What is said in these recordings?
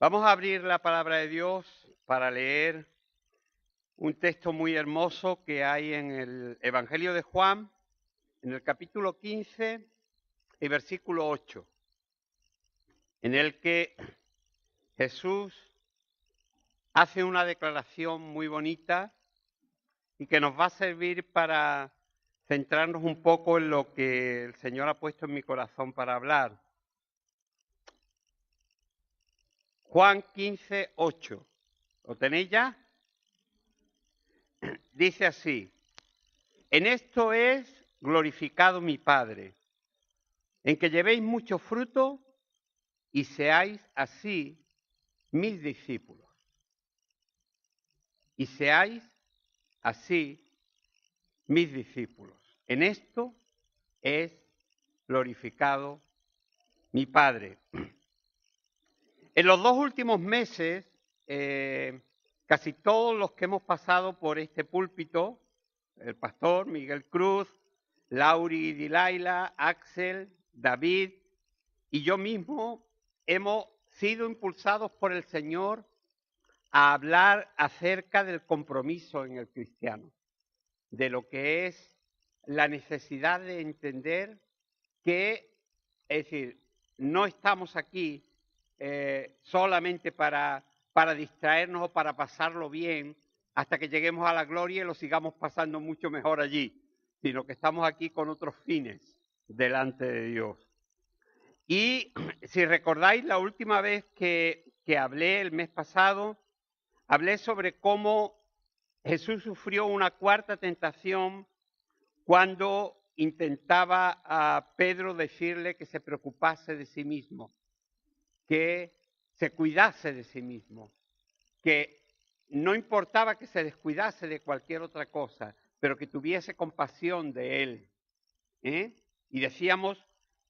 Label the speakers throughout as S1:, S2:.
S1: Vamos a abrir la palabra de Dios para leer un texto muy hermoso que hay en el Evangelio de Juan, en el capítulo 15 y versículo 8, en el que Jesús hace una declaración muy bonita y que nos va a servir para centrarnos un poco en lo que el Señor ha puesto en mi corazón para hablar. Juan 15, 8. ¿Lo tenéis ya? Dice así: en esto es glorificado mi Padre, en que llevéis mucho fruto y seáis así mis discípulos. Y seáis así mis discípulos. En esto es glorificado mi Padre. En los 2 últimos meses, casi todos los que hemos pasado por este púlpito, el pastor Miguel Cruz, Lauri Dilaila, Axel, David y yo mismo, hemos sido impulsados por el Señor a hablar acerca del compromiso en el cristiano, de lo que es la necesidad de entender que, es decir, no estamos aquí solamente para distraernos o para pasarlo bien hasta que lleguemos a la gloria y lo sigamos pasando mucho mejor allí, sino que estamos aquí con otros fines delante de Dios. Y si recordáis, la última vez que hablé el mes pasado, hablé sobre cómo Jesús sufrió una cuarta tentación cuando intentaba a Pedro decirle que se preocupase de sí mismo, que se cuidase de sí mismo, que no importaba que se descuidase de cualquier otra cosa, pero que tuviese compasión de él. Y decíamos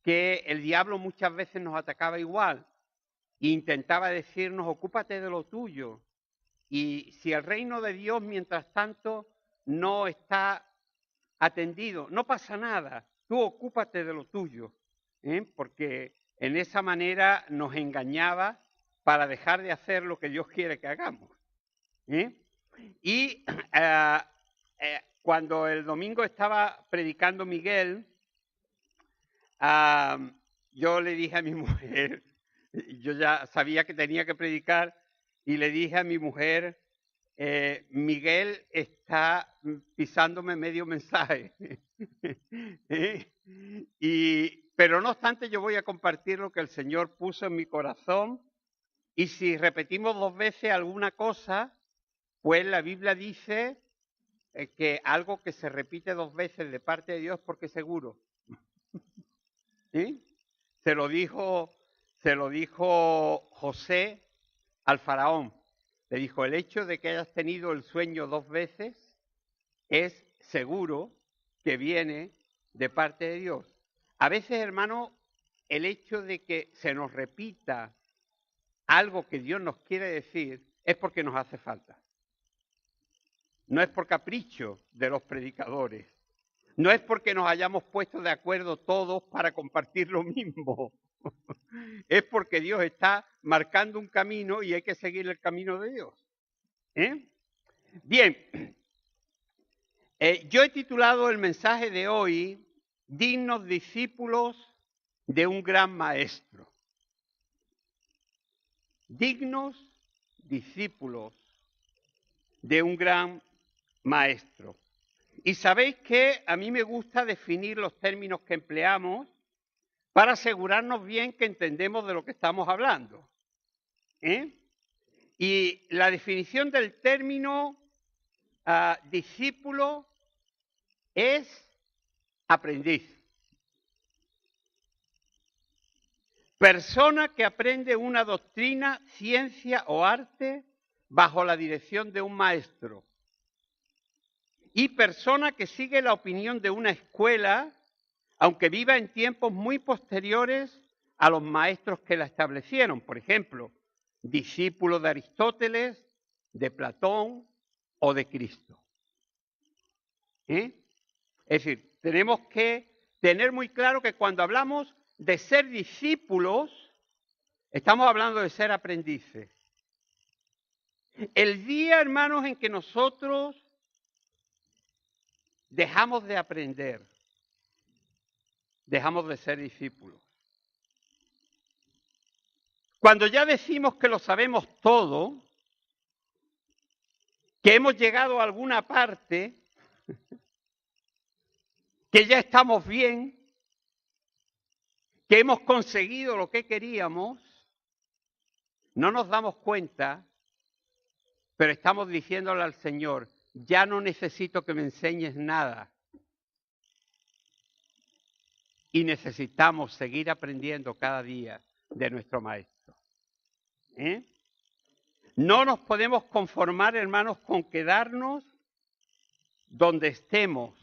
S1: que el diablo muchas veces nos atacaba igual e intentaba decirnos: ocúpate de lo tuyo. Y si el reino de Dios, mientras tanto, no está atendido, no pasa nada, tú ocúpate de lo tuyo, porque en esa manera nos engañaba para dejar de hacer lo que Dios quiere que hagamos. Y cuando el domingo estaba predicando Miguel, yo le dije a mi mujer, yo ya sabía que tenía que predicar, y le dije a mi mujer: Miguel está pisándome medio mensaje. Pero no obstante, yo voy a compartir lo que el Señor puso en mi corazón, y si repetimos 2 veces alguna cosa, pues la Biblia dice que algo que se repite 2 veces de parte de Dios porque es seguro. ¿Sí? Se lo dijo José al faraón. Le dijo: el hecho de que hayas tenido el sueño 2 veces es seguro que viene de parte de Dios. A veces, hermano, el hecho de que se nos repita algo que Dios nos quiere decir es porque nos hace falta. No es por capricho de los predicadores. No es porque nos hayamos puesto de acuerdo todos para compartir lo mismo. Es porque Dios está marcando un camino y hay que seguir el camino de Dios. Bien, yo he titulado el mensaje de hoy: dignos discípulos de un gran maestro. Dignos discípulos de un gran maestro. Y sabéis que a mí me gusta definir los términos que empleamos para asegurarnos bien que entendemos de lo que estamos hablando. Y la definición del término discípulo es aprendiz. Persona que aprende una doctrina, ciencia o arte bajo la dirección de un maestro. Y persona que sigue la opinión de una escuela, aunque viva en tiempos muy posteriores a los maestros que la establecieron. Por ejemplo, discípulo de Aristóteles, de Platón o de Cristo. Es decir, tenemos que tener muy claro que cuando hablamos de ser discípulos, Estamos hablando de ser aprendices. El día, hermanos, en que nosotros dejamos de aprender, dejamos de ser discípulos. Cuando ya decimos que lo sabemos todo, que hemos llegado a alguna parte, que ya estamos bien, que hemos conseguido lo que queríamos, no nos damos cuenta, pero estamos diciéndole al Señor, ya no necesito que me enseñes nada. Y necesitamos seguir aprendiendo cada día de nuestro Maestro. No nos podemos conformar, hermanos, con quedarnos donde estemos.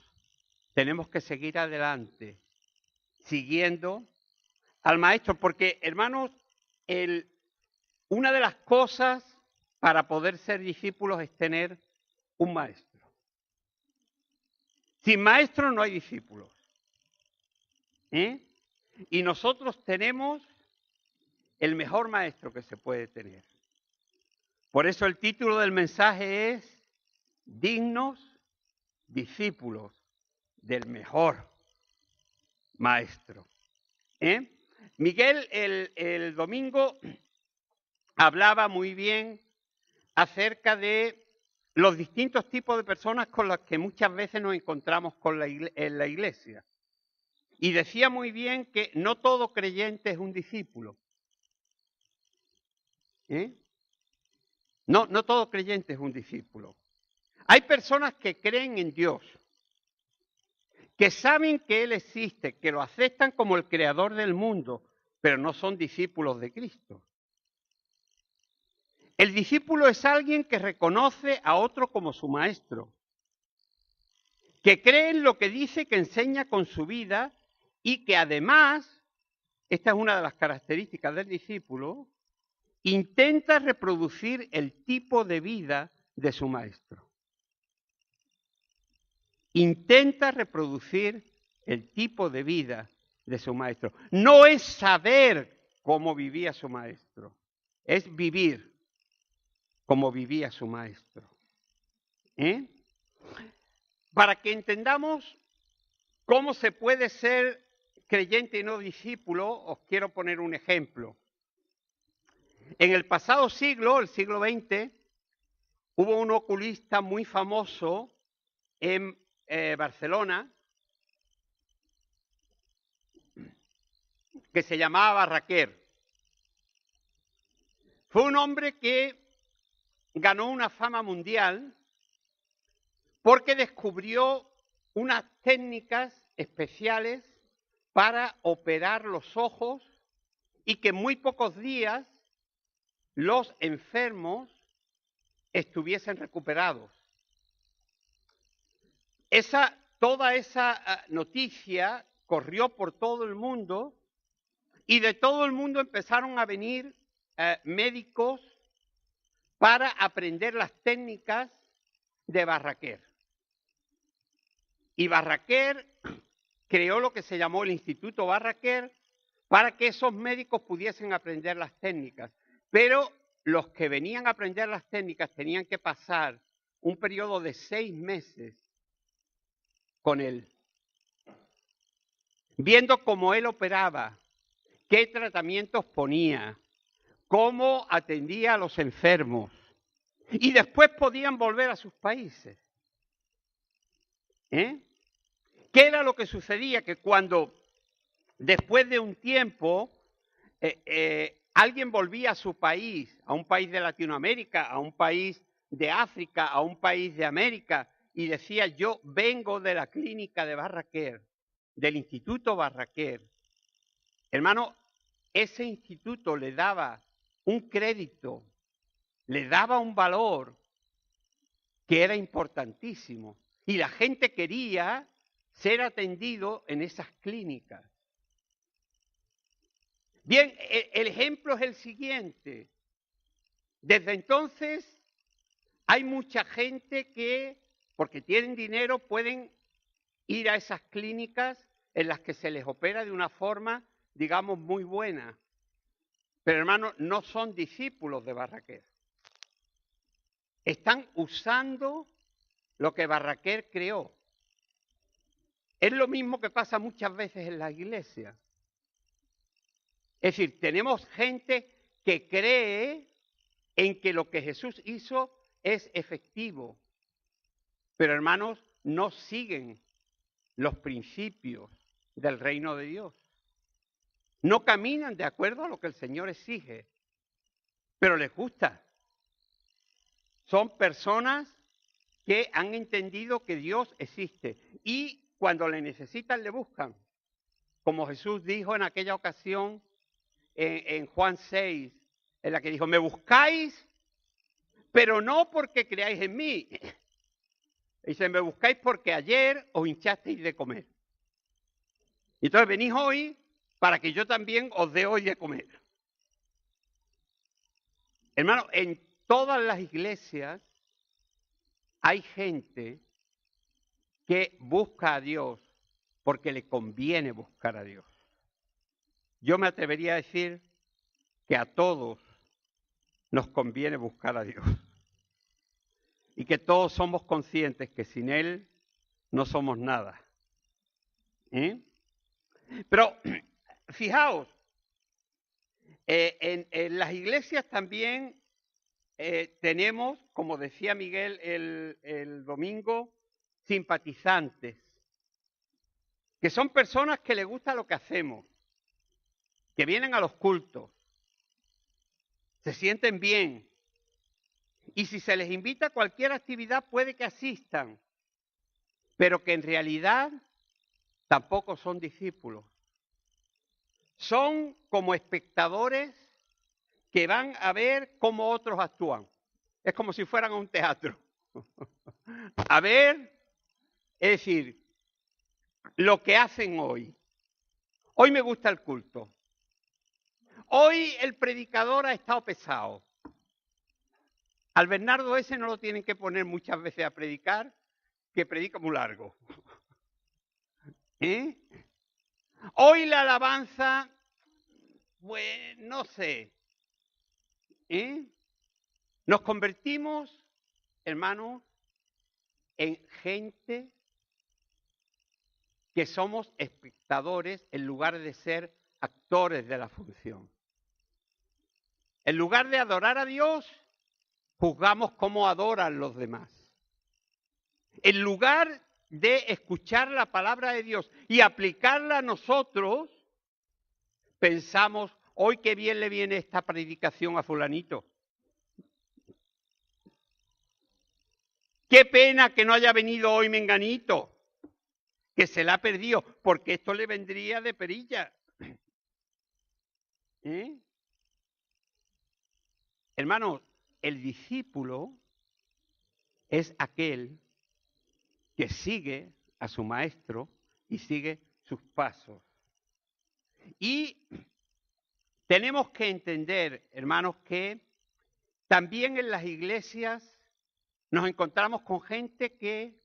S1: Tenemos que seguir adelante, siguiendo al Maestro, porque, hermanos, una de las cosas para poder ser discípulos es tener un maestro. Sin maestro no hay discípulos. Y nosotros tenemos el mejor maestro que se puede tener. Por eso el título del mensaje es Dignos discípulos del mejor maestro. Miguel el domingo hablaba muy bien acerca de los distintos tipos de personas con las que muchas veces nos encontramos en la iglesia. Y decía muy bien que no todo creyente es un discípulo. No todo creyente es un discípulo. Hay personas que creen en Dios, que saben que Él existe, que lo aceptan como el creador del mundo, pero no son discípulos de Cristo. El discípulo es alguien que reconoce a otro como su maestro, que cree en lo que dice, que enseña con su vida y que además, esta es una de las características del discípulo, intenta reproducir el tipo de vida de su maestro. Intenta reproducir el tipo de vida de su maestro. No es saber cómo vivía su maestro, es vivir como vivía su maestro. Para que entendamos cómo se puede ser creyente y no discípulo, os quiero poner un ejemplo. En el pasado siglo, el siglo XX, hubo un oculista muy famoso en Barcelona que se llamaba Barraquer. Fue un hombre que ganó una fama mundial porque descubrió unas técnicas especiales para operar los ojos y que en muy pocos días los enfermos estuviesen recuperados. Toda esa noticia corrió por todo el mundo y de todo el mundo empezaron a venir médicos para aprender las técnicas de Barraquer. Y Barraquer creó lo que se llamó el Instituto Barraquer para que esos médicos pudiesen aprender las técnicas. Pero los que venían a aprender las técnicas tenían que pasar un periodo de 6 meses con él, viendo cómo él operaba, qué tratamientos ponía, cómo atendía a los enfermos. Y después podían volver a sus países. ¿Qué era lo que sucedía? Que cuando, después de un tiempo, alguien volvía a su país, a un país de Latinoamérica, a un país de África, a un país de América, y decía, yo vengo de la clínica de Barraquer, del Instituto Barraquer. Hermano, ese instituto le daba un crédito, le daba un valor que era importantísimo. Y la gente quería ser atendido en esas clínicas. Bien, el ejemplo es el siguiente. Desde entonces hay mucha gente que, porque tienen dinero, pueden ir a esas clínicas en las que se les opera de una forma, digamos, muy buena. Pero hermanos, no son discípulos de Barraquer. Están usando lo que Barraquer creó. Es lo mismo que pasa muchas veces en la iglesia. Es decir, tenemos gente que cree en que lo que Jesús hizo es efectivo. Pero hermanos, no siguen los principios del reino de Dios. No caminan de acuerdo a lo que el Señor exige, pero les gusta. Son personas que han entendido que Dios existe y cuando le necesitan le buscan. Como Jesús dijo en aquella ocasión en Juan 6, en la que dijo, me buscáis, pero no porque creáis en mí. Dice, me buscáis porque ayer os hinchasteis de comer. Y entonces venís hoy para que yo también os dé hoy de comer. Hermano, en todas las iglesias hay gente que busca a Dios porque le conviene buscar a Dios. Yo me atrevería a decir que a todos nos conviene buscar a Dios. Y que todos somos conscientes que sin Él no somos nada. Pero fijaos, en las iglesias también tenemos, como decía Miguel el domingo, simpatizantes, que son personas que les gusta lo que hacemos, que vienen a los cultos, se sienten bien, y si se les invita a cualquier actividad puede que asistan, pero que en realidad tampoco son discípulos. Son como espectadores que van a ver cómo otros actúan. Es como si fueran a un teatro. A ver, es decir, lo que hacen hoy. Hoy me gusta el culto. Hoy el predicador ha estado pesado. Al Bernardo ese no lo tienen que poner muchas veces a predicar, que predica muy largo. Hoy la alabanza, pues no sé. Nos convertimos, hermanos, en gente que somos espectadores en lugar de ser actores de la función. En lugar de adorar a Dios, juzgamos cómo adoran los demás. En lugar de escuchar la palabra de Dios y aplicarla a nosotros, pensamos, hoy qué bien le viene esta predicación a fulanito. Qué pena que no haya venido hoy menganito, que se la ha perdido, porque esto le vendría de perilla. Hermanos, el discípulo es aquel que sigue a su maestro y sigue sus pasos. Y tenemos que entender, hermanos, que también en las iglesias nos encontramos con gente que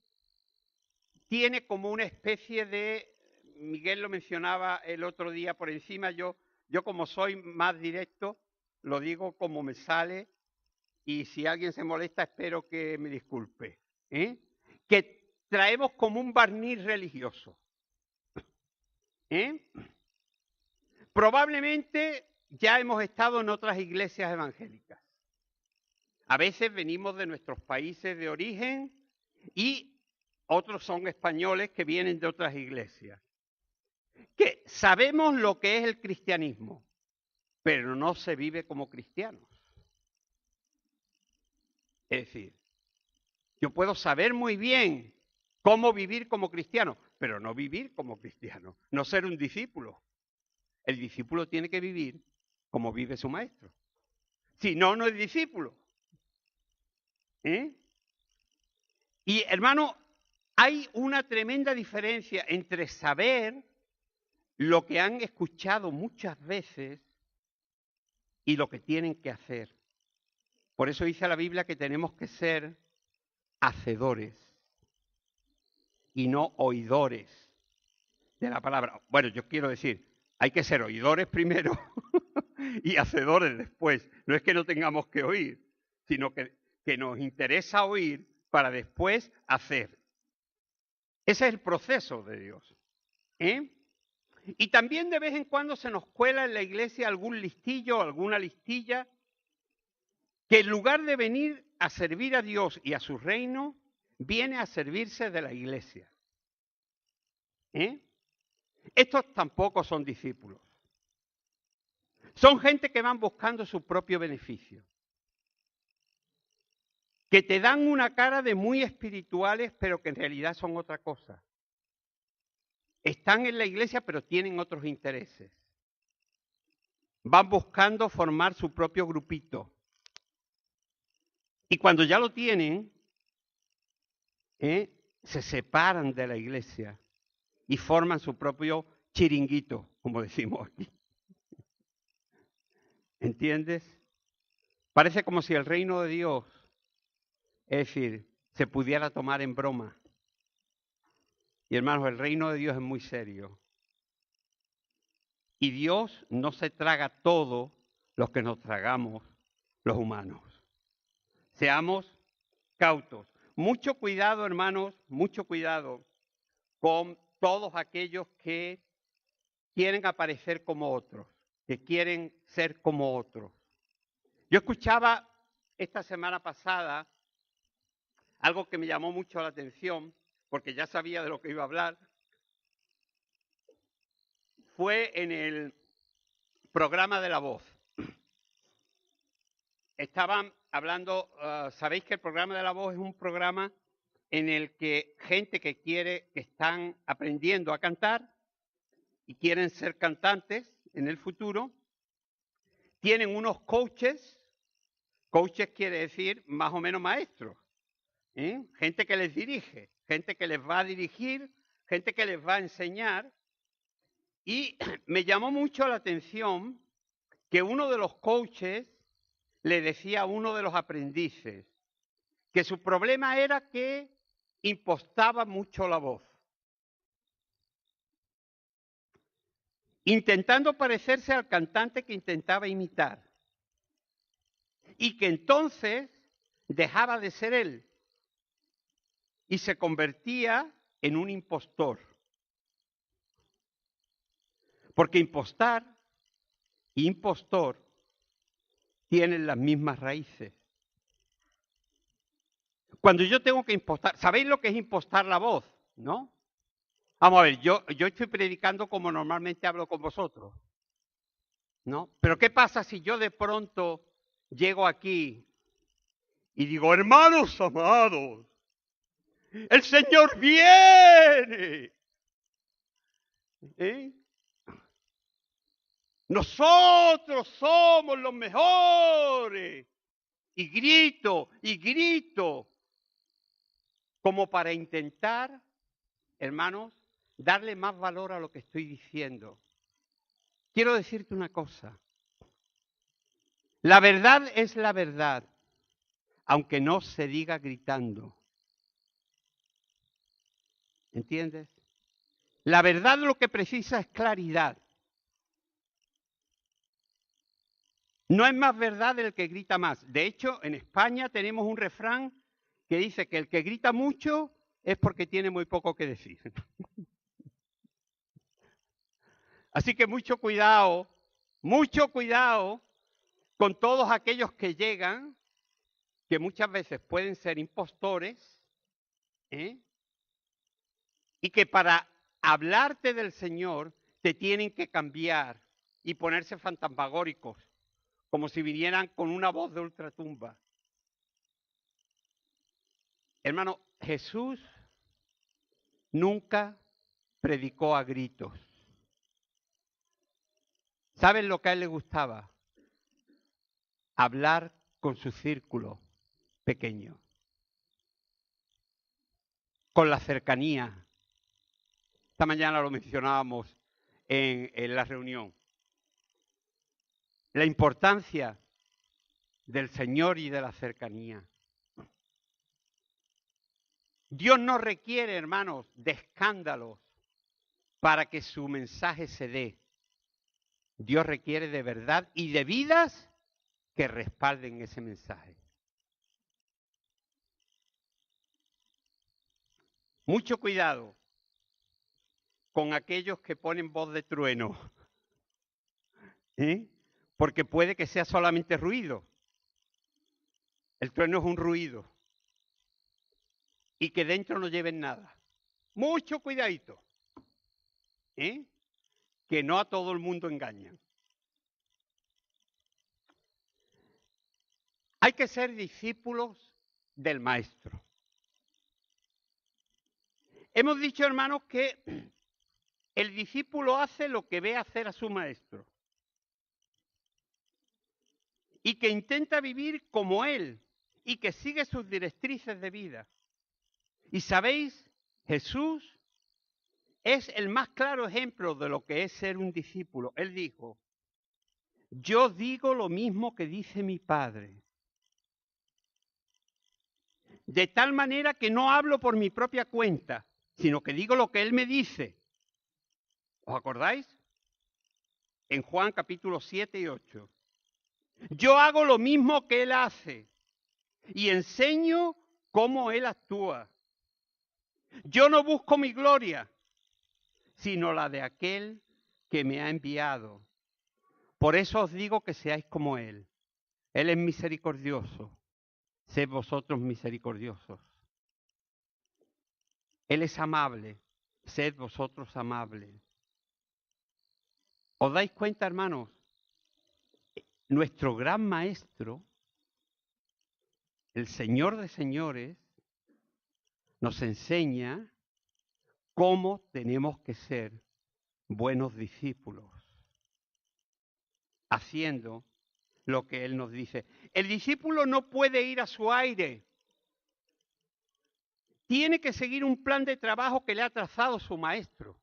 S1: tiene como una especie de, Miguel lo mencionaba el otro día por encima, yo como soy más directo, lo digo como me sale, y si alguien se molesta espero que me disculpe, que traemos como un barniz religioso. Probablemente ya hemos estado en otras iglesias evangélicas. A veces venimos de nuestros países de origen y otros son españoles que vienen de otras iglesias. Que sabemos lo que es el cristianismo, pero no se vive como cristianos. Es decir, yo puedo saber muy bien cómo vivir como cristiano, pero no vivir como cristiano, no ser un discípulo. El discípulo tiene que vivir como vive su maestro. Si no, no es discípulo. Y hermano, hay una tremenda diferencia entre saber lo que han escuchado muchas veces y lo que tienen que hacer. Por eso dice la Biblia que tenemos que ser hacedores y no oidores de la palabra. Bueno, yo quiero decir, hay que ser oidores primero y hacedores después. No es que no tengamos que oír, sino que nos interesa oír para después hacer. Ese es el proceso de Dios. Y también de vez en cuando se nos cuela en la iglesia algún listillo, alguna listilla, que en lugar de venir a servir a Dios y a su reino, viene a servirse de la iglesia. Estos tampoco son discípulos. Son gente que van buscando su propio beneficio. Que te dan una cara de muy espirituales, pero que en realidad son otra cosa. Están en la iglesia, pero tienen otros intereses. Van buscando formar su propio grupito. Y cuando ya lo tienen, se separan de la iglesia y forman su propio chiringuito, como decimos aquí. ¿Entiendes? Parece como si el reino de Dios, es decir, se pudiera tomar en broma. Y hermanos, el reino de Dios es muy serio. Y Dios no se traga todo lo que nos tragamos los humanos. Seamos cautos. Mucho cuidado, hermanos, mucho cuidado con todos aquellos que quieren aparecer como otros, que quieren ser como otros. Yo escuchaba esta semana pasada algo que me llamó mucho la atención, porque ya sabía de lo que iba a hablar. Fue en el programa de La Voz. Estaban hablando, sabéis que el programa de La Voz es un programa en el que gente que están aprendiendo a cantar y quieren ser cantantes en el futuro, tienen unos coaches. Coaches quiere decir más o menos maestros, gente que les dirige, gente que les va a dirigir, gente que les va a enseñar. Y me llamó mucho la atención que uno de los coaches le decía a uno de los aprendices que su problema era que impostaba mucho la voz, intentando parecerse al cantante que intentaba imitar, y que entonces dejaba de ser él y se convertía en un impostor. Porque impostar e impostor tienen las mismas raíces. Cuando yo tengo que impostar, ¿sabéis lo que es impostar la voz? ¿No? Vamos a ver, yo estoy predicando como normalmente hablo con vosotros, ¿no? Pero ¿qué pasa si yo de pronto llego aquí y digo, hermanos amados, el Señor viene? Nosotros somos los mejores. Y grito, como para intentar, hermanos, darle más valor a lo que estoy diciendo. Quiero decirte una cosa. La verdad es la verdad, aunque no se diga gritando. ¿Entiendes? La verdad lo que precisa es claridad. No es más verdad el que grita más. De hecho, en España tenemos un refrán que dice que el que grita mucho es porque tiene muy poco que decir. Así que mucho cuidado con todos aquellos que llegan, que muchas veces pueden ser impostores, y que para hablarte del Señor te tienen que cambiar y ponerse fantasmagóricos, como si vinieran con una voz de ultratumba. Hermano, Jesús nunca predicó a gritos. ¿Saben lo que a él le gustaba? Hablar con su círculo pequeño, con la cercanía. Esta mañana lo mencionábamos en la reunión. La importancia del Señor y de la cercanía. Dios no requiere, hermanos, de escándalos para que su mensaje se dé. Dios requiere de verdad y de vidas que respalden ese mensaje. Mucho cuidado con aquellos que ponen voz de trueno, porque puede que sea solamente ruido. El trueno es un ruido y que dentro no lleven nada. Mucho cuidadito, que no a todo el mundo engañan. Hay que ser discípulos del Maestro. Hemos dicho, hermanos, que el discípulo hace lo que ve hacer a su maestro y que intenta vivir como él y que sigue sus directrices de vida. Y sabéis, Jesús es el más claro ejemplo de lo que es ser un discípulo. Él dijo, yo digo lo mismo que dice mi Padre. De tal manera que no hablo por mi propia cuenta, sino que digo lo que Él me dice. ¿Os acordáis? En Juan capítulo 7 y 8. Yo hago lo mismo que Él hace y enseño cómo Él actúa. Yo no busco mi gloria, sino la de aquel que me ha enviado. Por eso os digo que seáis como Él. Él es misericordioso. Sed vosotros misericordiosos. Él es amable. Sed vosotros amables. ¿Os dais cuenta, hermanos? Nuestro gran maestro, el Señor de señores, nos enseña cómo tenemos que ser buenos discípulos, haciendo lo que Él nos dice. El discípulo no puede ir a su aire. Tiene que seguir un plan de trabajo que le ha trazado su maestro.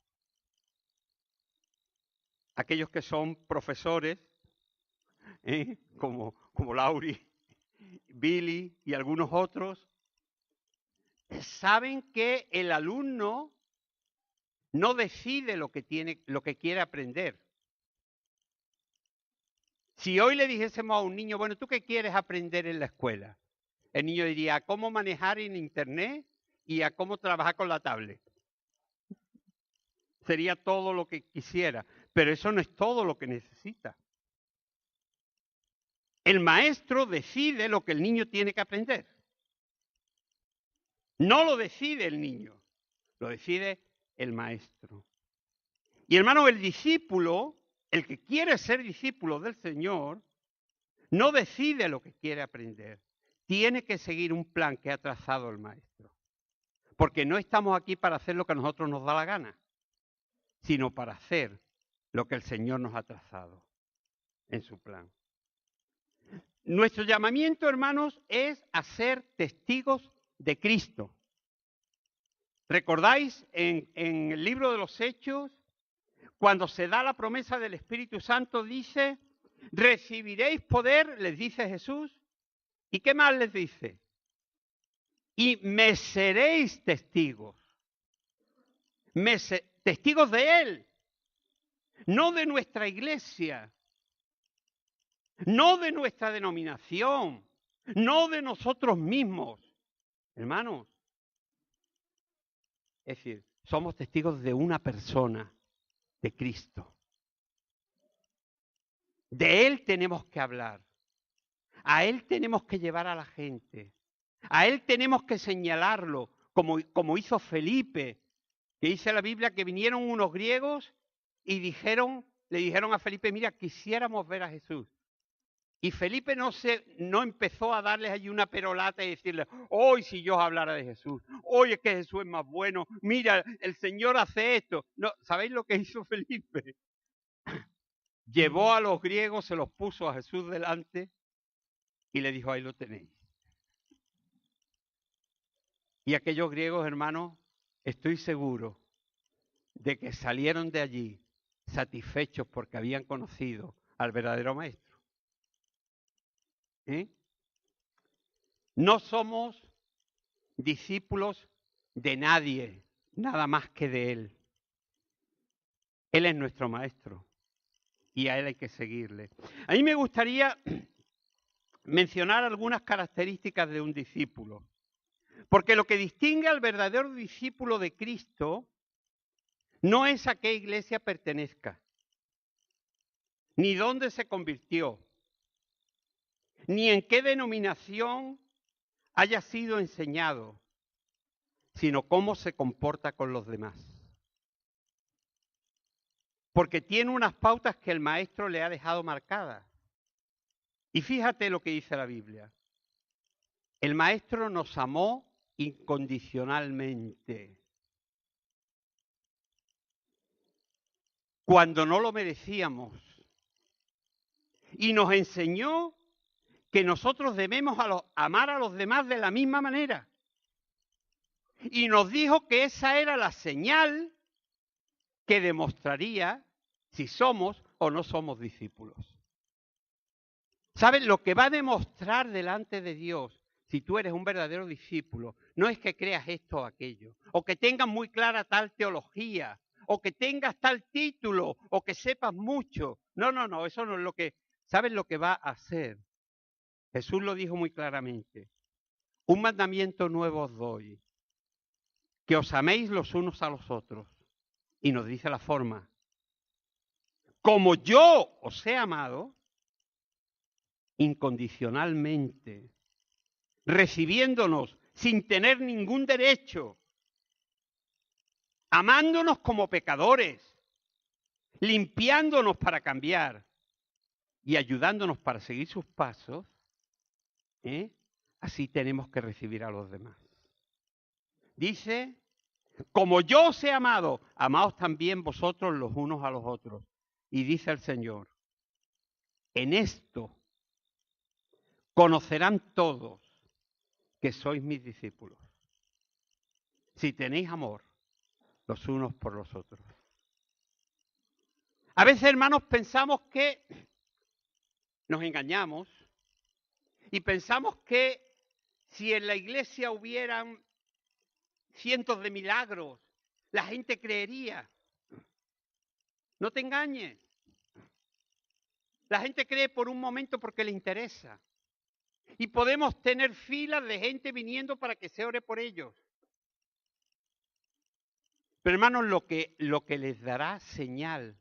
S1: Aquellos que son profesores, como Lauri, Billy y algunos otros, saben que el alumno no decide lo que quiere aprender. Si hoy le dijésemos a un niño, bueno, ¿tú qué quieres aprender en la escuela? El niño diría a cómo manejar en Internet y a cómo trabajar con la tablet. Sería todo lo que quisiera, pero eso no es todo lo que necesita. El maestro decide lo que el niño tiene que aprender. No lo decide el niño, lo decide el maestro. Y hermano, el discípulo, el que quiere ser discípulo del Señor, no decide lo que quiere aprender. Tiene que seguir un plan que ha trazado el maestro. Porque no estamos aquí para hacer lo que a nosotros nos da la gana, sino para hacer lo que el Señor nos ha trazado en su plan. Nuestro llamamiento, hermanos, es a ser testigos de Cristo. ¿Recordáis en el libro de los Hechos, cuando se da la promesa del Espíritu Santo, dice, recibiréis poder, les dice Jesús, ¿y qué más les dice? Y me seréis testigos. Testigos de Él, no de nuestra iglesia, no de nuestra denominación, no de nosotros mismos. Hermanos, es decir, somos testigos de una persona, de Cristo. De Él tenemos que hablar. A Él tenemos que llevar a la gente. A Él tenemos que señalarlo, como hizo Felipe, que dice la Biblia que vinieron unos griegos y le dijeron a Felipe, mira, quisiéramos ver a Jesús. Y Felipe no empezó a darles allí una perolata y decirle, hoy si yo hablara de Jesús, hoy es que Jesús es más bueno, mira, el Señor hace esto. No, ¿sabéis lo que hizo Felipe? Llevó a los griegos, se los puso a Jesús delante y le dijo, ahí lo tenéis. Y aquellos griegos, hermanos, estoy seguro de que salieron de allí satisfechos porque habían conocido al verdadero maestro. No somos discípulos de nadie, nada más que de Él. Él es nuestro maestro y a Él hay que seguirle. A mí me gustaría mencionar algunas características de un discípulo, porque lo que distingue al verdadero discípulo de Cristo no es a qué iglesia pertenezca, ni dónde se convirtió, ni en qué denominación haya sido enseñado, sino cómo se comporta con los demás. Porque tiene unas pautas que el maestro le ha dejado marcadas. Y fíjate lo que dice la Biblia. El maestro nos amó incondicionalmente. Cuando no lo merecíamos. Y nos enseñó que nosotros debemos amar a los demás de la misma manera. Y nos dijo que esa era la señal que demostraría si somos o no somos discípulos. ¿Sabes? Lo que va a demostrar delante de Dios, si tú eres un verdadero discípulo, no es que creas esto o aquello, o que tengas muy clara tal teología, o que tengas tal título, o que sepas mucho. No, eso no es lo que... ¿Sabes lo que va a hacer? Jesús lo dijo muy claramente. Un mandamiento nuevo os doy, que os améis los unos a los otros. Y nos dice la forma. Como yo os he amado, incondicionalmente, recibiéndonos sin tener ningún derecho, amándonos como pecadores, limpiándonos para cambiar y ayudándonos para seguir sus pasos, así tenemos que recibir a los demás. Dice, como yo os he amado, amaos también vosotros los unos a los otros. Y dice el Señor, en esto conocerán todos que sois mis discípulos, si tenéis amor los unos por los otros. A veces, hermanos, pensamos que nos engañamos y pensamos que si en la iglesia hubieran cientos de milagros, la gente creería. No te engañes. La gente cree por un momento porque le interesa. Y podemos tener filas de gente viniendo para que se ore por ellos. Pero hermanos, lo que les dará señal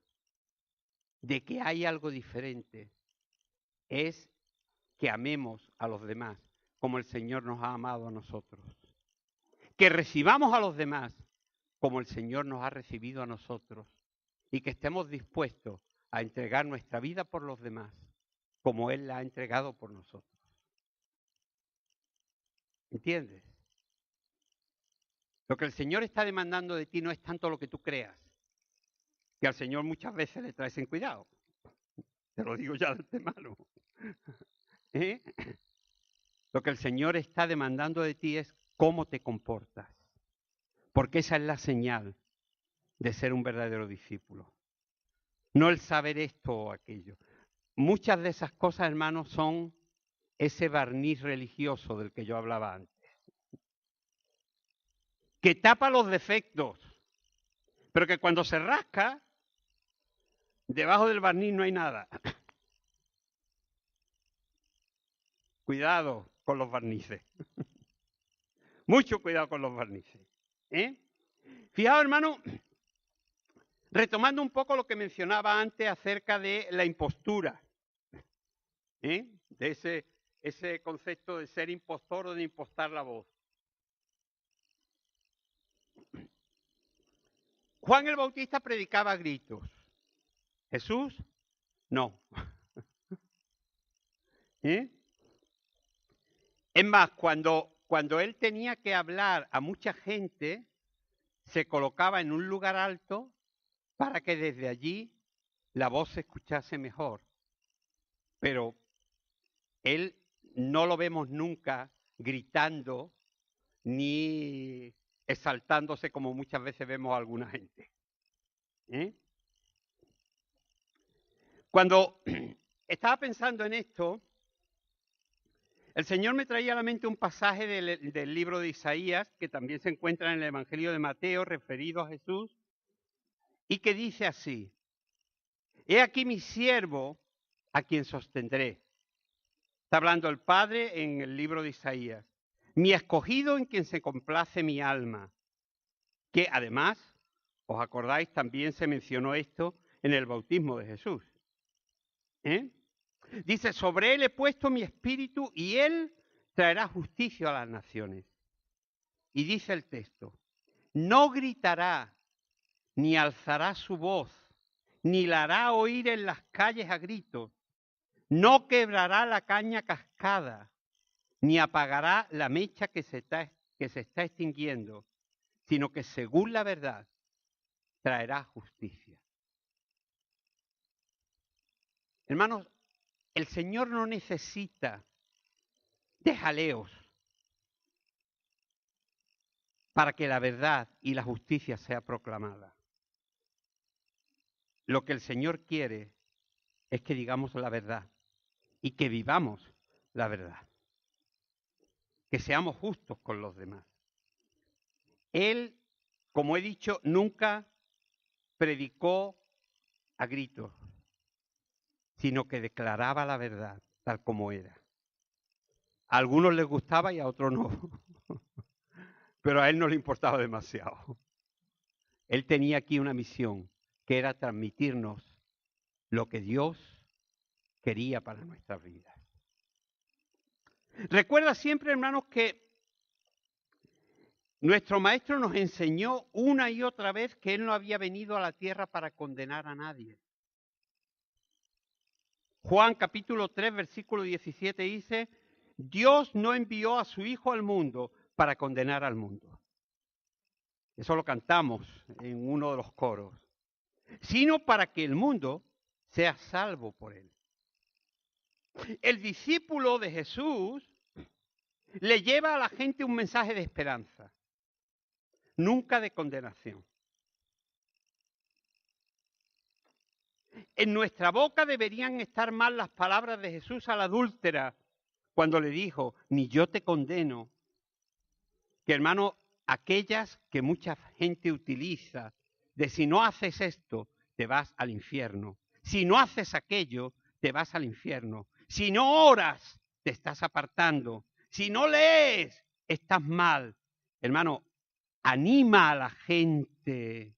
S1: de que hay algo diferente es que amemos a los demás como el Señor nos ha amado a nosotros. Que recibamos a los demás como el Señor nos ha recibido a nosotros. Y que estemos dispuestos a entregar nuestra vida por los demás como Él la ha entregado por nosotros. ¿Entiendes? Lo que el Señor está demandando de ti no es tanto lo que tú creas, que al Señor muchas veces le traes en cuidado. Te lo digo ya de antemano. Lo que el Señor está demandando de ti es cómo te comportas, porque esa es la señal de ser un verdadero discípulo. No el saber esto o aquello. Muchas de esas cosas, hermanos, son ese barniz religioso del que yo hablaba antes, que tapa los defectos, pero que cuando se rasca, debajo del barniz no hay nada. Cuidado con los barnices. Mucho cuidado con los barnices. Fijaos, hermano, retomando un poco lo que mencionaba antes acerca de la impostura, de ese concepto de ser impostor o de impostar la voz. Juan el Bautista predicaba a gritos. Jesús, no. Es más, cuando él tenía que hablar a mucha gente, se colocaba en un lugar alto para que desde allí la voz se escuchase mejor. Pero él no lo vemos nunca gritando ni exaltándose como muchas veces vemos a alguna gente. Cuando estaba pensando en esto, el Señor me traía a la mente un pasaje del libro de Isaías, que también se encuentra en el Evangelio de Mateo, referido a Jesús, y que dice así: He aquí mi siervo a quien sostendré. Está hablando el Padre en el libro de Isaías. Mi escogido en quien se complace mi alma. Que además, ¿os acordáis? También se mencionó esto en el bautismo de Jesús. Dice, sobre él he puesto mi espíritu y él traerá justicia a las naciones. Y dice el texto, no gritará, ni alzará su voz, ni la hará oír en las calles a gritos, no quebrará la caña cascada, ni apagará la mecha que se está extinguiendo, sino que según la verdad traerá justicia. Hermanos, el Señor no necesita de jaleos para que la verdad y la justicia sea proclamada. Lo que el Señor quiere es que digamos la verdad y que vivamos la verdad. Que seamos justos con los demás. Él, como he dicho, nunca predicó a gritos, sino que declaraba la verdad tal como era. A algunos les gustaba y a otros no. Pero a él no le importaba demasiado. Él tenía aquí una misión, que era transmitirnos lo que Dios quería para nuestras vidas. Recuerda siempre, hermanos, que nuestro Maestro nos enseñó una y otra vez que Él no había venido a la tierra para condenar a nadie. Juan capítulo 3, versículo 17 dice, Dios no envió a su Hijo al mundo para condenar al mundo. Eso lo cantamos en uno de los coros. Sino para que el mundo sea salvo por Él. El discípulo de Jesús le lleva a la gente un mensaje de esperanza, nunca de condenación. En nuestra boca deberían estar más las palabras de Jesús a la adúltera cuando le dijo, ni yo te condeno, que hermano, aquellas que mucha gente utiliza, de si no haces esto, te vas al infierno. Si no haces aquello, te vas al infierno. Si no oras, te estás apartando. Si no lees, estás mal. Hermano, anima a la gente.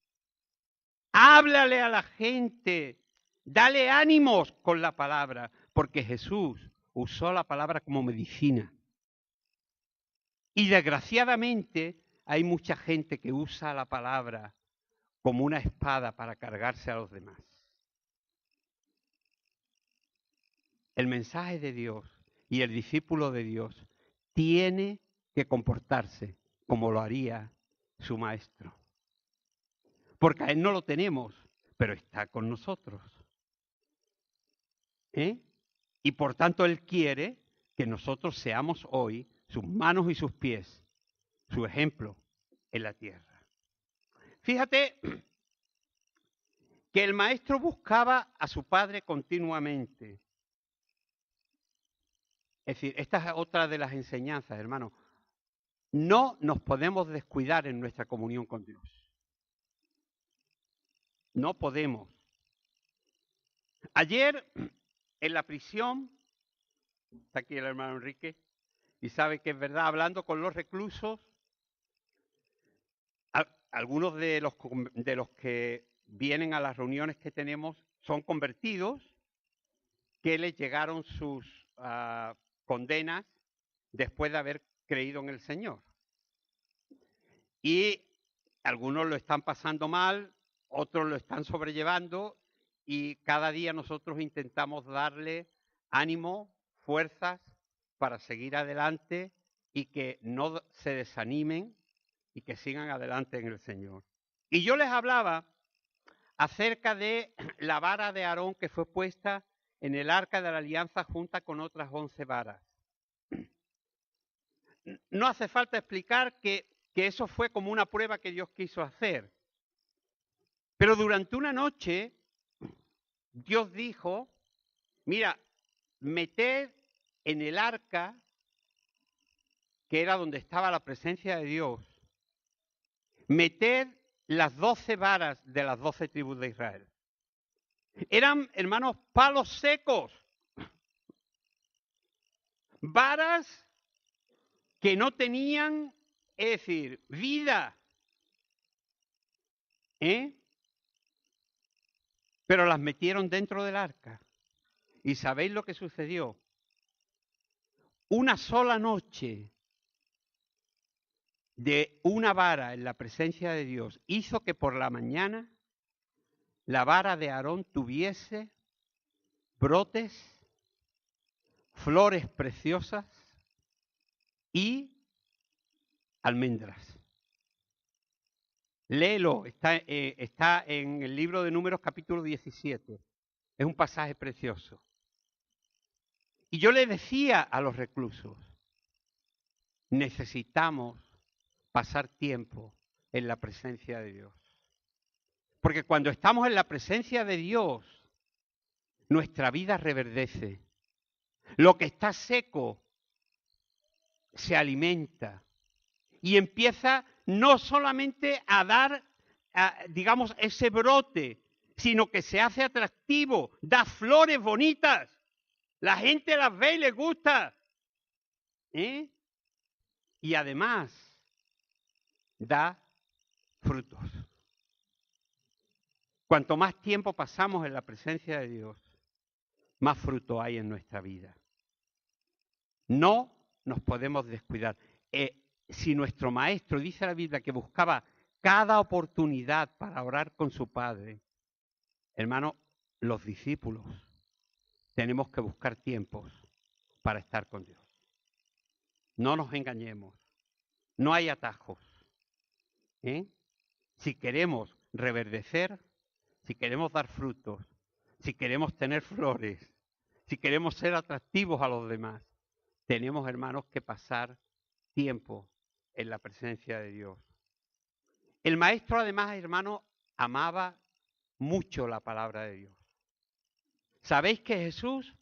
S1: Háblale a la gente. Dale ánimos con la palabra, porque Jesús usó la palabra como medicina. Y desgraciadamente hay mucha gente que usa la palabra como una espada para cargarse a los demás. El mensaje de Dios y el discípulo de Dios tiene que comportarse como lo haría su maestro. Porque a Él no lo tenemos, pero está con nosotros. Y por tanto Él quiere que nosotros seamos hoy sus manos y sus pies, su ejemplo en la tierra. Fíjate que el maestro buscaba a su padre continuamente. Es decir, esta es otra de las enseñanzas, hermano. No nos podemos descuidar en nuestra comunión con Dios. No podemos. Ayer, en la prisión, está aquí el hermano Enrique, y sabe que es verdad, hablando con los reclusos, algunos de los que vienen a las reuniones que tenemos son convertidos, que les llegaron sus condenas después de haber creído en el Señor. Y algunos lo están pasando mal, otros lo están sobrellevando, y cada día nosotros intentamos darle ánimo, fuerzas para seguir adelante y que no se desanimen y que sigan adelante en el Señor. Y yo les hablaba acerca de la vara de Aarón que fue puesta en el arca de la alianza junta con otras 11 varas. No hace falta explicar que eso fue como una prueba que Dios quiso hacer. Pero durante una noche, Dios dijo, mira, meted en el arca, que era donde estaba la presencia de Dios, meted las 12 varas de las 12 tribus de Israel. Eran, hermanos, palos secos, varas que no tenían, es decir, vida. Pero las metieron dentro del arca. ¿Y sabéis lo que sucedió? Una sola noche de una vara en la presencia de Dios hizo que por la mañana la vara de Aarón tuviese brotes, flores preciosas y almendras. Léelo, está en el libro de Números capítulo 17. Es un pasaje precioso. Y yo le decía a los reclusos, necesitamos pasar tiempo en la presencia de Dios. Porque cuando estamos en la presencia de Dios, nuestra vida reverdece. Lo que está seco se alimenta y empieza no solamente a dar, digamos, ese brote, sino que se hace atractivo, da flores bonitas. La gente las ve y les gusta. Y además da frutos. Cuanto más tiempo pasamos en la presencia de Dios, más fruto hay en nuestra vida. No nos podemos descuidar. Si nuestro maestro dice la Biblia que buscaba cada oportunidad para orar con su Padre, hermano, los discípulos tenemos que buscar tiempos para estar con Dios. No nos engañemos. No hay atajos. Si queremos reverdecer, si queremos dar frutos, si queremos tener flores, si queremos ser atractivos a los demás, tenemos, hermanos, que pasar tiempo en la presencia de Dios. El maestro, además, hermano, amaba mucho la palabra de Dios. ¿Sabéis que Jesús,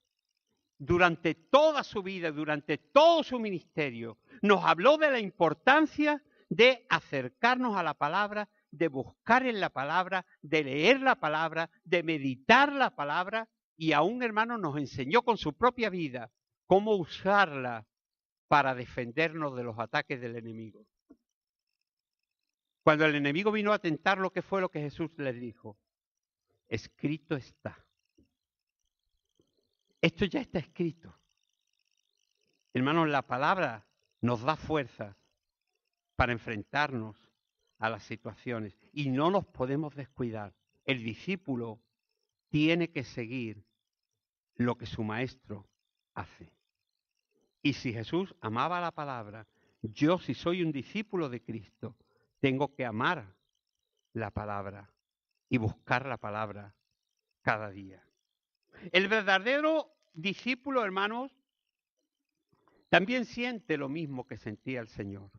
S1: durante toda su vida, durante todo su ministerio, nos habló de la importancia de acercarnos a la palabra, de buscar en la palabra, de leer la palabra, de meditar la palabra, y aún, hermano, nos enseñó con su propia vida cómo usarla para defendernos de los ataques del enemigo? Cuando el enemigo vino a tentar, ¿lo que fue lo que Jesús les dijo? Escrito está. Esto ya está escrito. Hermanos, la palabra nos da fuerzas para enfrentarnos a las situaciones y no nos podemos descuidar. El discípulo tiene que seguir lo que su maestro hace. Y si Jesús amaba la palabra, yo, si soy un discípulo de Cristo, tengo que amar la palabra y buscar la palabra cada día. El verdadero discípulo, hermanos, también siente lo mismo que sentía el Señor.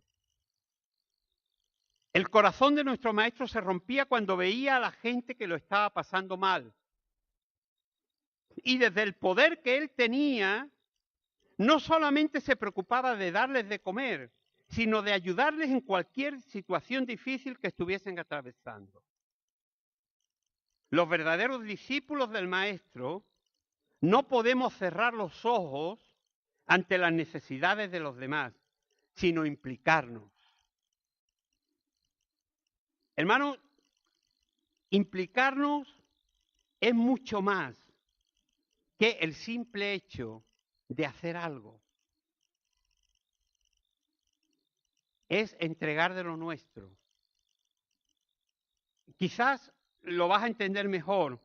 S1: El corazón de nuestro maestro se rompía cuando veía a la gente que lo estaba pasando mal. Y desde el poder que él tenía, no solamente se preocupaba de darles de comer, sino de ayudarles en cualquier situación difícil que estuviesen atravesando. Los verdaderos discípulos del Maestro no podemos cerrar los ojos ante las necesidades de los demás, sino implicarnos. Hermanos, implicarnos es mucho más que el simple hecho de hacer algo. Es entregar de lo nuestro. Quizás lo vas a entender mejor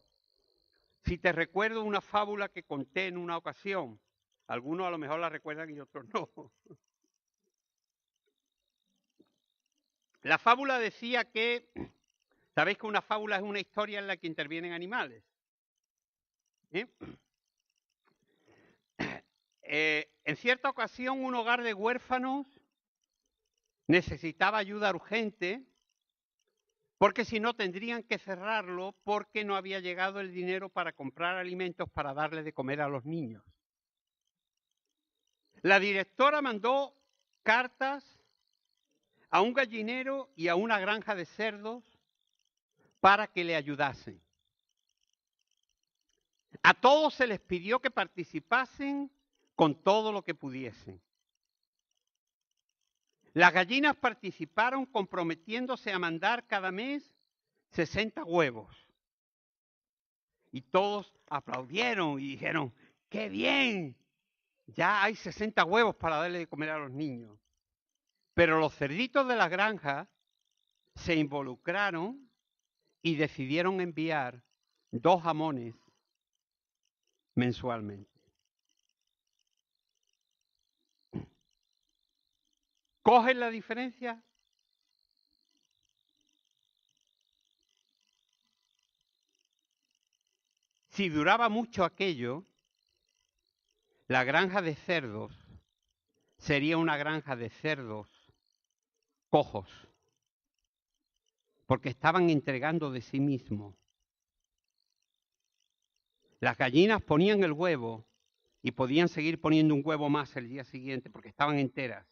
S1: si te recuerdo una fábula que conté en una ocasión. Algunos a lo mejor la recuerdan y otros no. La fábula decía que, ¿sabéis que una fábula es una historia en la que intervienen animales? En cierta ocasión, un hogar de huérfanos necesitaba ayuda urgente, porque si no tendrían que cerrarlo porque no había llegado el dinero para comprar alimentos para darle de comer a los niños. La directora mandó cartas a un gallinero y a una granja de cerdos para que le ayudasen. A todos se les pidió que participasen con todo lo que pudiesen. Las gallinas participaron comprometiéndose a mandar cada mes 60 huevos. Y todos aplaudieron y dijeron, ¡qué bien! Ya hay 60 huevos para darle de comer a los niños. Pero los cerditos de la granja se involucraron y decidieron enviar 2 jamones mensualmente. ¿Cogen la diferencia? Si duraba mucho aquello, la granja de cerdos sería una granja de cerdos cojos, porque estaban entregando de sí mismos. Las gallinas ponían el huevo y podían seguir poniendo un huevo más el día siguiente porque estaban enteras.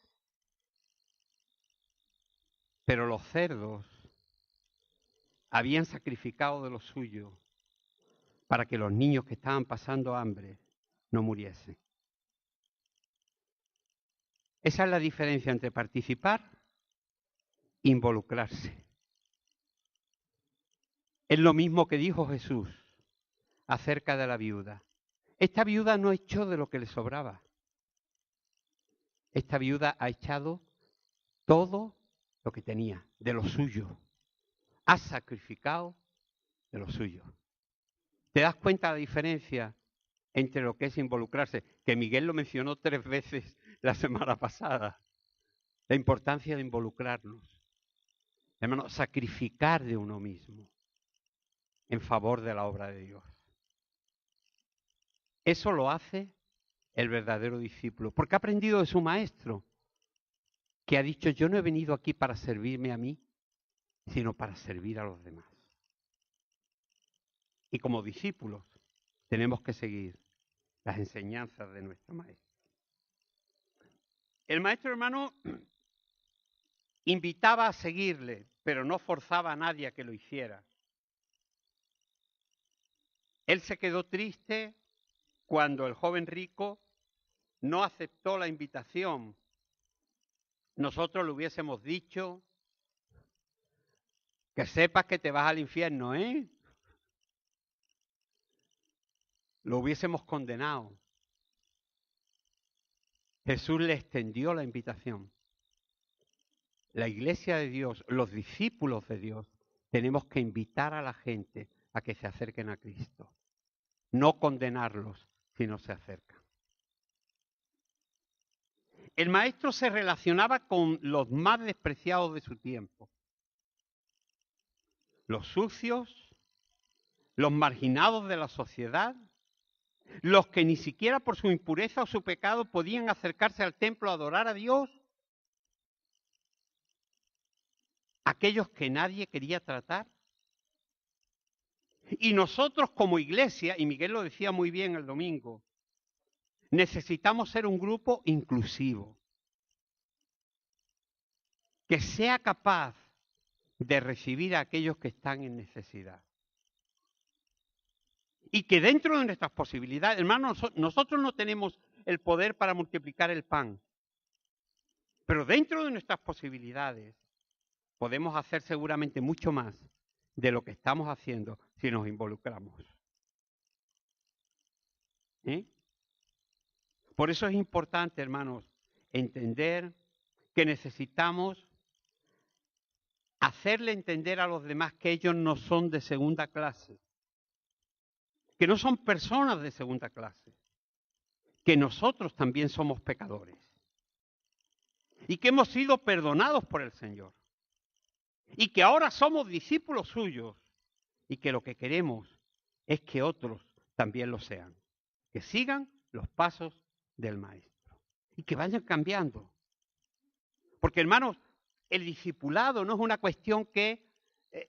S1: Pero los cerdos habían sacrificado de lo suyo para que los niños que estaban pasando hambre no muriesen. Esa es la diferencia entre participar e involucrarse. Es lo mismo que dijo Jesús acerca de la viuda. Esta viuda no echó de lo que le sobraba. Esta viuda ha echado todo lo que tenía, de lo suyo. Ha sacrificado de lo suyo. ¿Te das cuenta de la diferencia entre lo que es involucrarse? Que Miguel lo mencionó 3 veces la semana pasada. La importancia de involucrarnos. Hermano, sacrificar de uno mismo en favor de la obra de Dios. Eso lo hace el verdadero discípulo, porque ha aprendido de su maestro, que ha dicho, yo no he venido aquí para servirme a mí, sino para servir a los demás. Y como discípulos tenemos que seguir las enseñanzas de nuestro maestro. El maestro, hermano, invitaba a seguirle, pero no forzaba a nadie a que lo hiciera. Él se quedó triste cuando el joven rico no aceptó la invitación. Nosotros le hubiésemos dicho, que sepas que te vas al infierno, ¿eh? Lo hubiésemos condenado. Jesús le extendió la invitación. La iglesia de Dios, los discípulos de Dios, tenemos que invitar a la gente a que se acerquen a Cristo. No condenarlos si no se acercan. El maestro se relacionaba con los más despreciados de su tiempo. Los sucios, los marginados de la sociedad, los que ni siquiera por su impureza o su pecado podían acercarse al templo a adorar a Dios, aquellos que nadie quería tratar. Y nosotros como iglesia, y Miguel lo decía muy bien el domingo, necesitamos ser un grupo inclusivo, que sea capaz de recibir a aquellos que están en necesidad. Y que dentro de nuestras posibilidades, hermanos, nosotros no tenemos el poder para multiplicar el pan, pero dentro de nuestras posibilidades podemos hacer seguramente mucho más de lo que estamos haciendo si nos involucramos. Por eso es importante, hermanos, entender que necesitamos hacerle entender a los demás que ellos no son de segunda clase, que no son personas de segunda clase, que nosotros también somos pecadores y que hemos sido perdonados por el Señor y que ahora somos discípulos suyos y que lo que queremos es que otros también lo sean, que sigan los pasos del Maestro y que vayan cambiando. Porque, hermanos, el discipulado no es una cuestión que,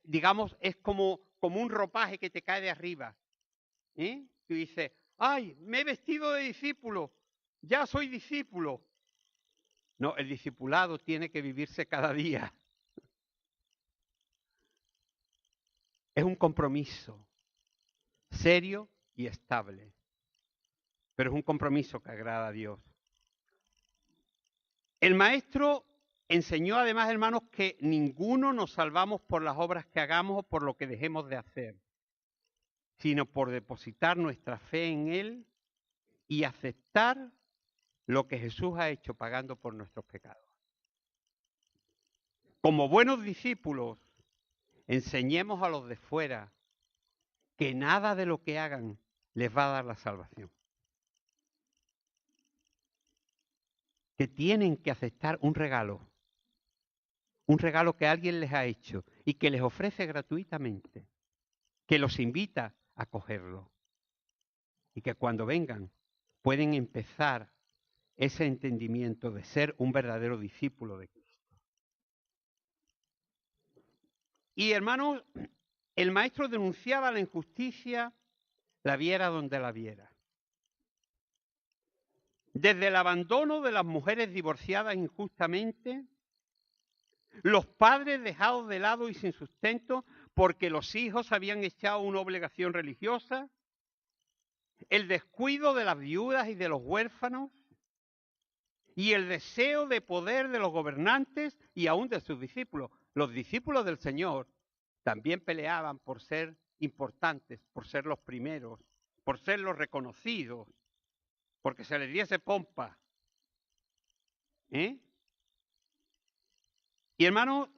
S1: digamos, es como un ropaje que te cae de arriba. Tú dices, ¡ay, me he vestido de discípulo! ¡Ya soy discípulo! No, el discipulado tiene que vivirse cada día. Es un compromiso serio y estable. Pero es un compromiso que agrada a Dios. El Maestro enseñó además, hermanos, que ninguno nos salvamos por las obras que hagamos o por lo que dejemos de hacer, sino por depositar nuestra fe en Él y aceptar lo que Jesús ha hecho pagando por nuestros pecados. Como buenos discípulos, enseñemos a los de fuera que nada de lo que hagan les va a dar la salvación. Que tienen que aceptar un regalo que alguien les ha hecho y que les ofrece gratuitamente, que los invita a cogerlo y que cuando vengan pueden empezar ese entendimiento de ser un verdadero discípulo de Cristo. Y hermanos, el Maestro denunciaba la injusticia, la viera donde la viera. Desde el abandono de las mujeres divorciadas injustamente, los padres dejados de lado y sin sustento porque los hijos habían echado una obligación religiosa, el descuido de las viudas y de los huérfanos, y el deseo de poder de los gobernantes y aún de sus discípulos. Los discípulos del Señor también peleaban por ser importantes, por ser los primeros, por ser los reconocidos, porque se les diese pompa. Y hermanos,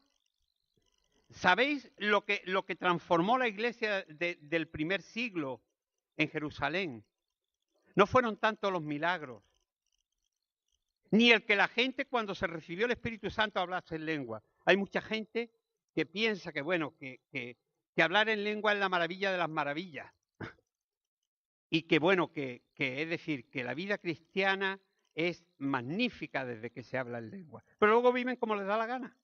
S1: ¿sabéis lo que transformó la iglesia del primer siglo en Jerusalén? No fueron tanto los milagros, ni el que la gente cuando se recibió el Espíritu Santo hablase en lengua. Hay mucha gente que piensa que, bueno, que hablar en lengua es la maravilla de las maravillas. Y que, bueno, que es decir, que la vida cristiana es magnífica desde que se habla en lengua. Pero luego viven como les da la gana.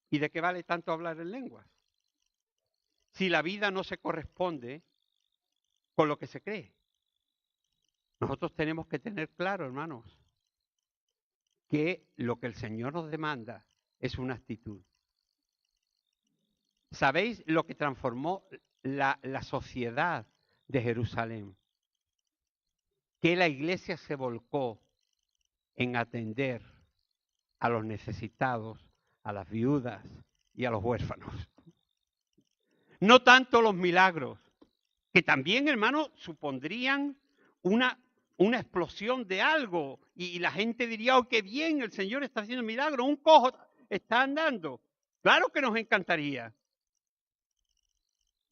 S1: ¿Y de qué vale tanto hablar en lenguas? Si la vida no se corresponde con lo que se cree. Nosotros tenemos que tener claro, hermanos, que lo que el Señor nos demanda es una actitud. ¿Sabéis lo que transformó la sociedad de Jerusalén? Que la iglesia se volcó en atender a los necesitados, a las viudas y a los huérfanos. No tanto los milagros, que también, hermanos, supondrían una explosión de algo y la gente diría, oh, qué bien, el Señor está haciendo milagros, un cojo está andando. Claro que nos encantaría.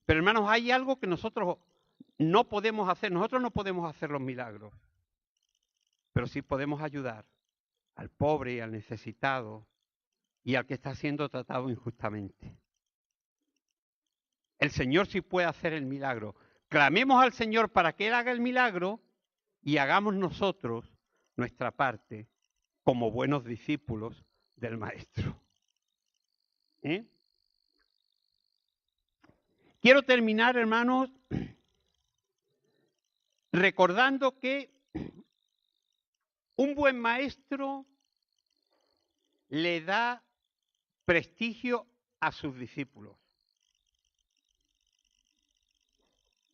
S1: Pero, hermanos, hay algo que nosotros no podemos hacer. Nosotros no podemos hacer los milagros, pero sí podemos ayudar al pobre y al necesitado y al que está siendo tratado injustamente. El Señor sí puede hacer el milagro. Clamemos al Señor para que Él haga el milagro y hagamos nosotros nuestra parte como buenos discípulos del Maestro. Quiero terminar, hermanos, recordando que un buen maestro le da prestigio a sus discípulos.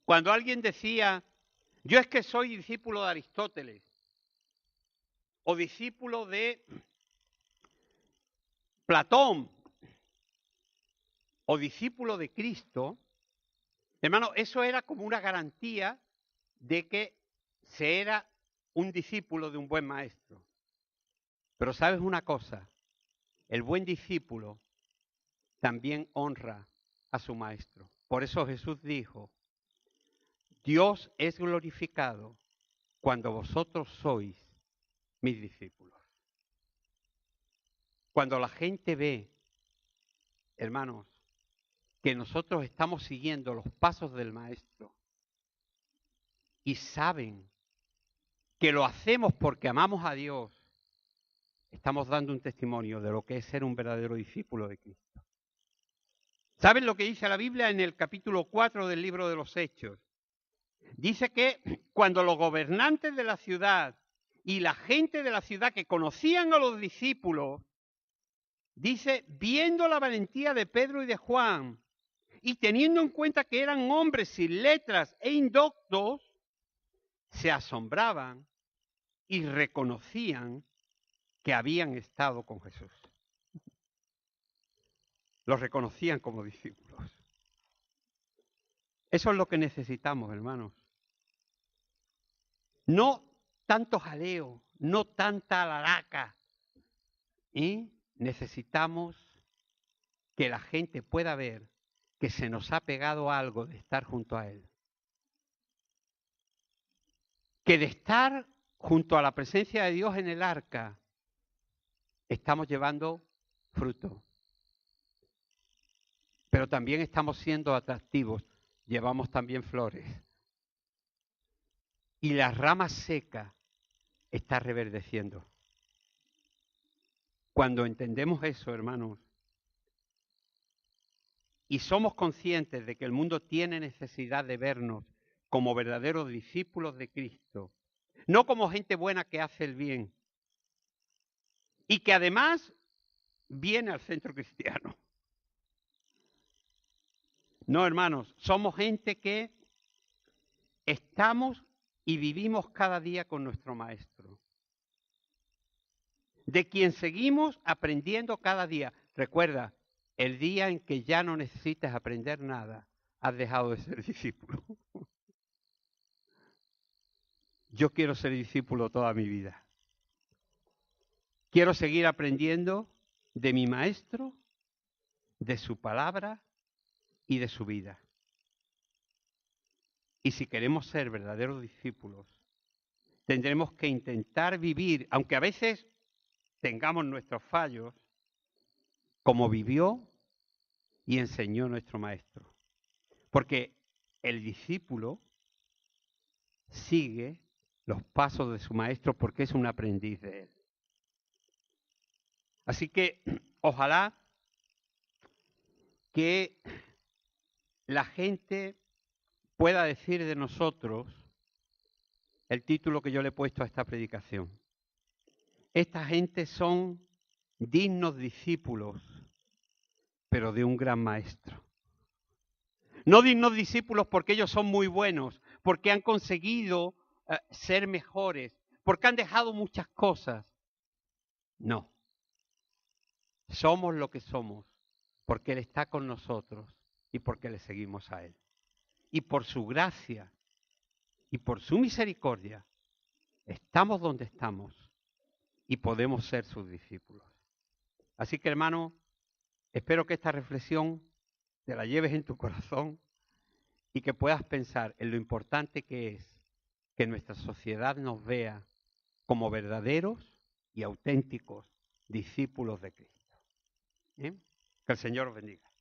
S1: Cuando alguien decía, yo es que soy discípulo de Aristóteles, o discípulo de Platón, o discípulo de Cristo, hermano, eso era como una garantía de que se era un discípulo de un buen maestro. Pero ¿sabes una cosa? El buen discípulo también honra a su maestro. Por eso Jesús dijo, Dios es glorificado cuando vosotros sois mis discípulos. Cuando la gente ve, hermanos, que nosotros estamos siguiendo los pasos del Maestro y saben que lo hacemos porque amamos a Dios, estamos dando un testimonio de lo que es ser un verdadero discípulo de Cristo. ¿Saben lo que dice la Biblia en el capítulo 4 del libro de los Hechos? Dice que cuando los gobernantes de la ciudad y la gente de la ciudad que conocían a los discípulos, dice, viendo la valentía de Pedro y de Juan y teniendo en cuenta que eran hombres sin letras e indoctos, se asombraban y reconocían que habían estado con Jesús. Los reconocían como discípulos. Eso es lo que necesitamos, hermanos. No tanto jaleo, no tanta alaraca. Necesitamos que la gente pueda ver que se nos ha pegado algo de estar junto a Él. Que de estar junto a la presencia de Dios en el arca, estamos llevando fruto. Pero también estamos siendo atractivos, llevamos también flores. Y la rama seca está reverdeciendo. Cuando entendemos eso, hermanos, y somos conscientes de que el mundo tiene necesidad de vernos como verdaderos discípulos de Cristo, no como gente buena que hace el bien, y que además viene al centro cristiano. No, hermanos, somos gente que estamos y vivimos cada día con nuestro Maestro, de quien seguimos aprendiendo cada día. Recuerda, el día en que ya no necesitas aprender nada, has dejado de ser discípulo. Yo quiero ser discípulo toda mi vida. Quiero seguir aprendiendo de mi Maestro, de su palabra y de su vida. Y si queremos ser verdaderos discípulos, tendremos que intentar vivir, aunque a veces tengamos nuestros fallos, como vivió y enseñó nuestro Maestro. Porque el discípulo sigue los pasos de su Maestro porque es un aprendiz de él. Así que ojalá que la gente pueda decir de nosotros el título que yo le he puesto a esta predicación. Esta gente son dignos discípulos, pero de un gran maestro. No dignos discípulos porque ellos son muy buenos, porque han conseguido ser mejores, porque han dejado muchas cosas. No. Somos lo que somos porque Él está con nosotros y porque le seguimos a Él. Y por su gracia y por su misericordia estamos donde estamos y podemos ser sus discípulos. Así que, hermano, espero que esta reflexión te la lleves en tu corazón y que puedas pensar en lo importante que es que nuestra sociedad nos vea como verdaderos y auténticos discípulos de Cristo. Que el Señor os bendiga.